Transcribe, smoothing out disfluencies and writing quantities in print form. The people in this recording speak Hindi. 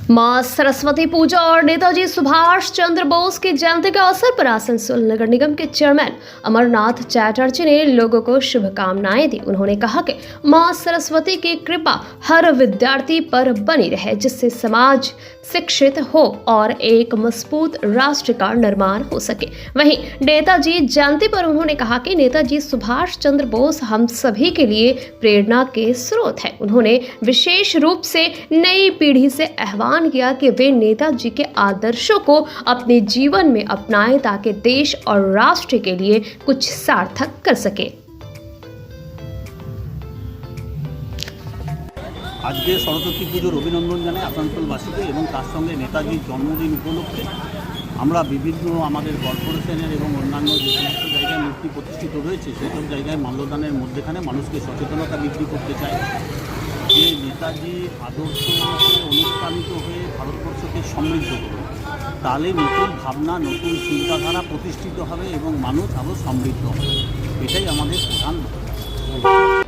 मां सरस्वती पूजा और नेताजी सुभाष चंद्र बोस की जयंती के अवसर पर आसनसोल नगर निगम के चेयरमैन अमरनाथ चैटर्जी ने लोगों को शुभकामनाएं दी। उन्होंने कहा कि मां सरस्वती की कृपा हर विद्यार्थी पर बनी रहे, जिससे समाज शिक्षित हो और एक मजबूत राष्ट्र का निर्माण हो सके। वहीं नेताजी जयंती पर उन्होंने कहा कि नेताजी सुभाष चंद्र बोस हम सभी के लिए प्रेरणा के स्रोत हैं। उन्होंने विशेष रूप से नई पीढ़ी से आह्वान किया कि वे नेताजी के आदर्शों को अपने जीवन में अपनाएं ताकि देश और राष्ट्र के लिए कुछ सार्थक कर सके। आज के सरस्वती पुजोर अभिनंदन जानाई आसानसोलबासीके एवं तार संगे नेताजिर जन्मदिन उपलक्षे আমরা বিভিন্ন আমাদের কর্পোরেশনের এবং অন্যান্য যে সমস্ত জায়গায় মূর্তি প্রতিষ্ঠিত রয়েছে সেসব জায়গায় মাল্যদানের মধ্যেখানে মানুষকে সচেতনতা বৃদ্ধি করতে চাই যে নেতাজি আদর্শকে অনুপ্রাণিত হয়ে ভারতবর্ষকে সমৃদ্ধ করবে, তাহলে নতুন ভাবনা নতুন চিন্তাধারা প্রতিষ্ঠিত হবে এবং মানুষ আরও সমৃদ্ধ হবে। এটাই আমাদের প্রধান লক্ষ্য।